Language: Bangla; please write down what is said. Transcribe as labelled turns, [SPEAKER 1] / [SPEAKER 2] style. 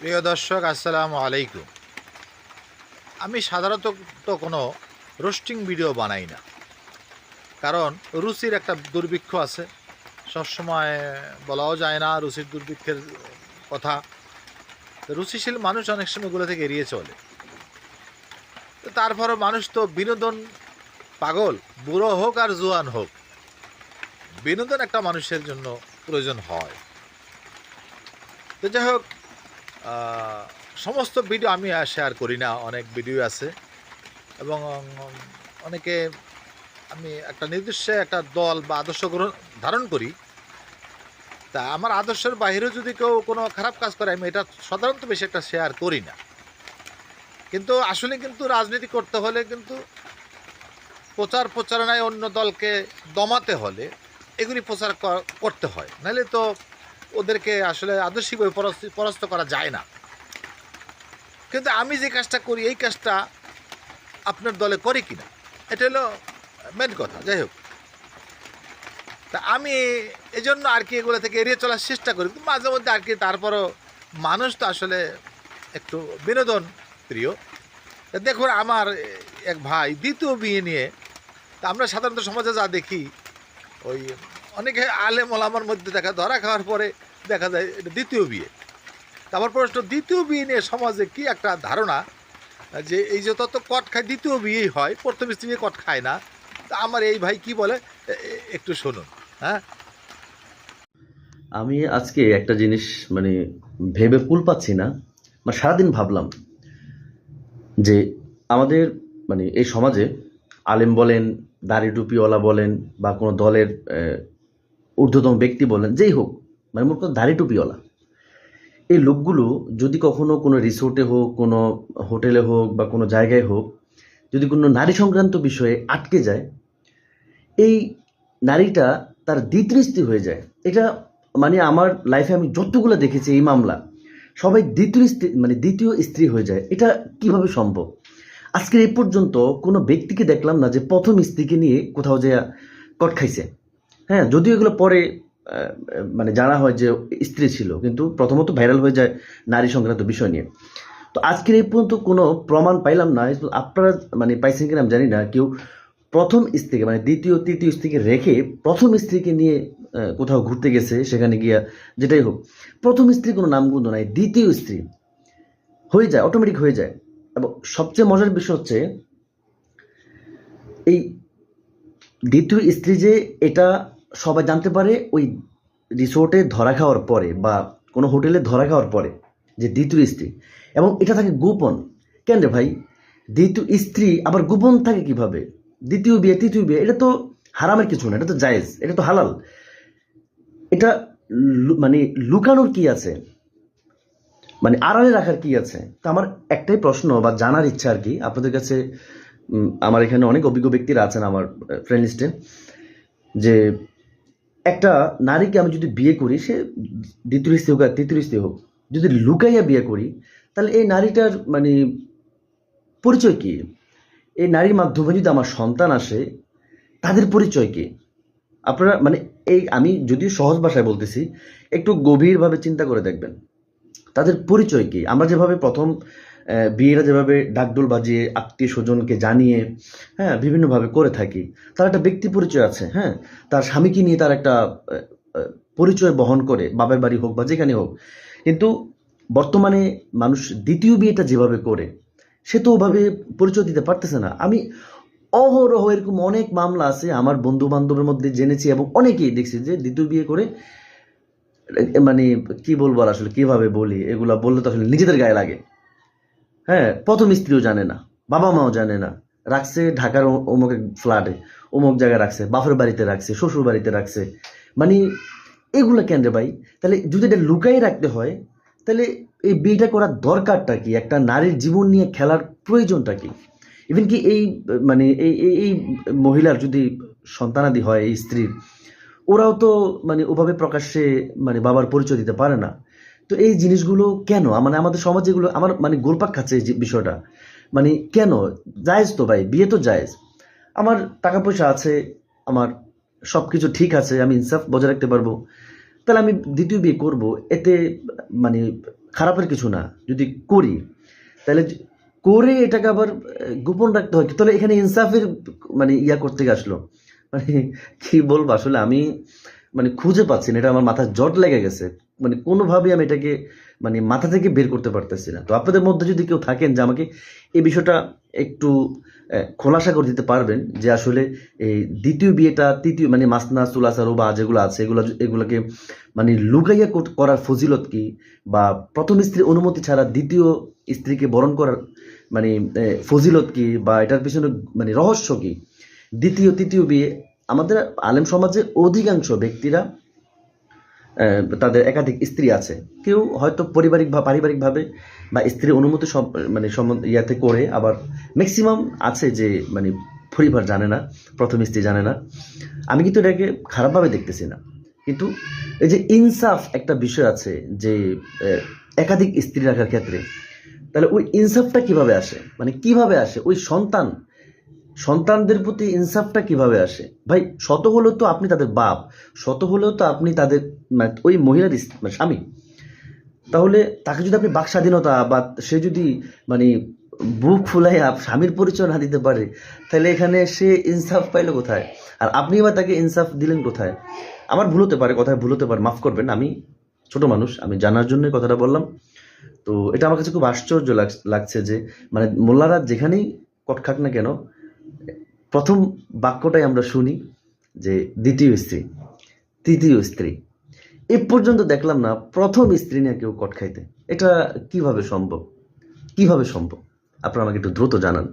[SPEAKER 1] প্রিয় দর্শক, আসসালামু আলাইকুম। আমি সাধারণত কোনো রোস্টিং ভিডিও বানাই না, কারণ রুচির একটা দুর্ভিক্ষ আছে। সবসময় বলাও যায় না রুচির দুর্ভিক্ষের কথা। রুচিশীল মানুষ অনেক সময় এগুলো থেকে এড়িয়ে চলে। তো তারপরও মানুষ তো বিনোদন পাগল, বুড়ো হোক আর জোয়ান হোক, বিনোদন একটা মানুষের জন্য প্রয়োজন হয়। তো যাই হোক, সমস্ত ভিডিও আমি শেয়ার করি না, অনেক ভিডিও আছে এবং অনেকে আমি একটা নির্দিষ্ট একটা দল বা আদর্শ ধারণ করি। তা আমার আদর্শের বাইরেও যদি কেউ কোনো খারাপ কাজ করে, আমি এটা সাধারণত বেশি একটা শেয়ার করি না। কিন্তু আসলে কিন্তু রাজনীতি করতে হলে কিন্তু প্রচারণায় অন্য দলকে দমাতে হলে এগুলি প্রচার করতে হয়, নাহলে তো ওদেরকে আসলে আদর্শিকভাবে পরাস্ত করা যায় না। কিন্তু আমি যে কাজটা করি, এই কাজটা আপনার দলে করে কিনা, এটা হলো মেন কথা। যাই হোক, তা আমি এই জন্য আর কি এগুলো থেকে এড়িয়ে চলার চেষ্টা করি, কিন্তু মাঝে মধ্যে আর কি তারপরও মানুষ তো আসলে একটু বিনোদন প্রিয়। তা দেখুন, আমার এক ভাই দ্বিতীয় বিয়ে নিয়ে, তা আমরা সাধারণত সমাজে যা দেখি, ওই অনেকে আলেম ওলামার মধ্যে ধরা খাওয়ার পরে দেখা যায় এটা দ্বিতীয় বিয়ে। তারপর প্রশ্ন, দ্বিতীয় বিয়ে নিয়ে সমাজে কি একটা ধারণা যে এই যে তত কট খায়, দ্বিতীয় বিয়েই হয়, প্রথম স্ত্রী কট খায় না। তা আমার এই ভাই কি বলে একটু শুনুন। হ্যাঁ,
[SPEAKER 2] আমি আজকে একটা জিনিস মানে ভেবে কুল পাচ্ছি না। সারাদিন ভাবলাম যে আমাদের এই সমাজে আলেম বলেন, দাড়ি টুপিওয়ালা বলেন, বা কোনো দলের ঊর্ধ্বতম ব্যক্তি বলেন, যেই হোক, মোট কথা দাড়ি টুপিওয়ালা এই লোকগুলো যদি কখনো কোনো রিসোর্টে হোক, কোনো হোটেলে হোক, বা কোনো জায়গায় হোক, যদি কোনো নারী সংক্রান্ত বিষয়ে আটকে যায়, এই নারীটা তার দ্বিতীয় স্ত্রী হয়ে যায়। এটা আমার লাইফে আমি যতগুলো দেখেছি এই মামলা, সবাই দ্বিতীয় স্ত্রী দ্বিতীয় স্ত্রী হয়ে যায়। এটা কিভাবে সম্ভব? আজকে এই পর্যন্ত কোনো ব্যক্তিকে দেখলাম না যে প্রথম স্ত্রীকে নিয়ে কোথাও যে কট খাইছে। হ্যাঁ, যদিও এগুলো পরে জানা হয় যে স্ত্রী ছিল, কিন্তু প্রথমত ভাইরাল হয়ে যায় নারী সংক্রান্ত বিষয় নিয়ে। তো আজকের এই পর্যন্ত কোনো প্রমাণ পাইলাম না। আপনারা পাইছেন কিনা আমি জানি না, কেউ প্রথম স্ত্রীকে দ্বিতীয় তৃতীয় স্ত্রীকে রেখে প্রথম স্ত্রীকে নিয়ে কোথাও ঘুরতে গেছে, সেখানে গিয়া যেটাই হোক, প্রথম স্ত্রী কোনো নামগন্ধ নাই, দ্বিতীয় স্ত্রী হয়ে যায়, অটোমেটিক হয়ে যায়। এবং সবচেয়ে মজার বিষয় হচ্ছে, এই দ্বিতীয় স্ত্রী যে এটা সবাই জানতে পারে ওই রিসোর্টে ধরা খাওয়ার পরে, বা কোনো হোটেলে ধরা খাওয়ার পরে, যে দ্বিতীয় স্ত্রী, এবং এটা থাকে গোপন। কেন রে ভাই? দ্বিতীয় স্ত্রী আবার গোপন থাকে কিভাবে? দ্বিতীয় বিয়ে তৃতীয় বিয়ে, এটা তো হারামের কিছু না, এটা তো জায়েজ, এটা তো হালাল। এটা লুকানোর কি আছে? আড়ালে রাখার কি আছে? তো আমার একটাই প্রশ্ন বা জানার ইচ্ছা আর কি আপনাদের কাছে। আমার এখানে অনেক অভিজ্ঞ ব্যক্তিরা আছেন আমার ফ্রেন্ড লিস্টে, যে একটা নারীকে আমি যদি বিয়ে করি, সে দ্বিতীয় স্ত্রী হোক আর তৃতীয় স্ত্রী হোক, যদি লুকাইয়া বিয়ে করি, তাহলে এই নারীটার পরিচয় কি? এই নারীর মাধ্যমে যদি আমার সন্তান আসে, তাদের পরিচয় কি? আপনারা এই আমি যদিও সহজ ভাষায় বলতেছি, একটু গভীরভাবে চিন্তা করে দেখবেন তাদের পরিচয় কি। আমরা যেভাবে প্রথম বিয়েটা যেভাবে ডাকডোল বাজিয়ে আত্মীয় স্বজনকে জানিয়ে, হ্যাঁ, বিভিন্নভাবে করে থাকি, তার একটা ব্যক্তি পরিচয় আছে। হ্যাঁ, তার স্বামীকে নিয়ে তার একটা পরিচয় বহন করে, বাবার বাড়ি হোক বা যেখানে হোক। কিন্তু বর্তমানে মানুষ দ্বিতীয় বিয়েটা যেভাবে করে, সে তো ওভাবে পরিচয় দিতে পারতেছে না। আমি অহরহ এরকম অনেক মামলা আছে আমার বন্ধু বান্ধবের মধ্যে জেনেছি, এবং অনেকেই দেখছি যে দ্বিতীয় বিয়ে করে, কি বলবো আর, আসলে কিভাবে বলি, এগুলা বললে তো আসলে নিজেদের গায়ে লাগে। হ্যাঁ, প্রথম স্ত্রীও জানে না, বাবা মাও জানে না, রাখছে ঢাকার অমুক ফ্ল্যাটে, অমুক জায়গায় রাখছে, বাপের বাড়িতে রাখছে, শ্বশুর বাড়িতে রাখছে। মানে এগুলা কেন রে ভাই? তাহলে যদি এটা লুকাই রাখতে হয়, তাহলে এই বিয়েটা করার দরকারটা কি? একটা নারীর জীবন নিয়ে খেলার প্রয়োজনটা কি? ইভেন কি এই এই এই এই মহিলার যদি সন্তানাদি হয়, এই স্ত্রীর, ওরাও তো ওভাবে প্রকাশ্যে বাবার পরিচয় দিতে পারে না। তো এই জিনিসগুলো কেন আমাদের সমাজে এগুলো আমার ঘুরপাক খাচ্ছে এই যে বিষয়টা। কেন? জায়েজ তো ভাই, বিয়ে তো জায়েজ। আমার টাকা পয়সা আছে, আমার সবকিছু ঠিক আছে, আমি ইনসাফ বজায় রাখতে পারবো, তাহলে আমি দ্বিতীয় বিয়ে করব। এতে মানে খারাপের কিছু না, যদি করি তাহলে করে এটাকে আবার গোপন রাখতে হয়, তাহলে এখানে ইনসাফের মানে ইয়া করতে আসলো, মানে কি বলবো আসলে আমি মানে খুঁজে পাচ্ছি না, এটা আমার মাথায় জট লেগে গেছে, মানে কোনোভাবে আমি এটাকে মানে মাথা থেকে বের করতে পারতেছি না। তো আপনাদের মধ্যে যদি কেউ থাকেন যে আমাকে এই বিষয়টা একটু খোলাসা করে দিতে পারবেন যে আসলে এই দ্বিতীয় বিয়েটা, তৃতীয় মানে মাসনা সুলাসা রুবা যেগুলো আছে এগুলোকে মানে লুকাইয়া করার ফজিলত কি, বা প্রথম স্ত্রীর অনুমতি ছাড়া দ্বিতীয় স্ত্রীকে বরণ করার মানে ফজিলত কি, বা এটার পিছনে মানে রহস্য কি। দ্বিতীয় তৃতীয় বিয়ে, আমাদের আলেম সমাজে অধিকাংশ ব্যক্তিরা তাদের একাধিক স্ত্রী আছে, কেউ হয়তো পারিবারিকভাবে বা স্ত্রীর অনুমতি সব মানে ইয়াতে করে, আবার ম্যাক্সিমাম আছে যে মানে পরিবার জানে না, প্রথম স্ত্রী জানে না। আমি কিন্তু এটাকে খারাপভাবে দেখতেছি না, কিন্তু এই যে ইনসাফ একটা বিষয় আছে যে একাধিক স্ত্রী রাখার ক্ষেত্রে, তাহলে ওই ইনসাফটা কিভাবে আসে, মানে কিভাবে আসে ওই সন্তানদের প্রতি ইনসাফটা কিভাবে আসে? ভাই শত হলেও তো আপনি তাদের বাপ, শত হলেও তো আপনি তাদের মানে ওই মহিলার মানে স্বামী, তাহলে তাকে যদি আপনি বাক স্বাধীনতা বা সে যদি মানে বুক ফুলাইয়া স্বামীর পরিচয় না দিতে পারে, তাহলে এখানে সে ইনসাফ পাইলো কোথায়? আর আপনি বা তাকে ইনসাফ দিলেন কোথায়? আমার ভুল হতে পারে, কথায় ভুল হতে পারে, মাফ করবেন, আমি ছোট মানুষ, আমি জানার জন্যই কথাটা বললাম। তো এটা আমার কাছে খুব আশ্চর্য লাগছে যে মানে মোল্লারা যেখানেই কট খাক না কেন, প্রথম বাক্যটাই আমরা শুনি যে দ্বিতীয় স্ত্রী, তৃতীয় স্ত্রী। এ পর্যন্ত দেখলাম না প্রথম স্ত্রী নিয়ে কেউ কট খাইতে। এটা কিভাবে সম্ভব? কিভাবে সম্ভব? আপনারা আমাকে একটু দ্রুত জানান।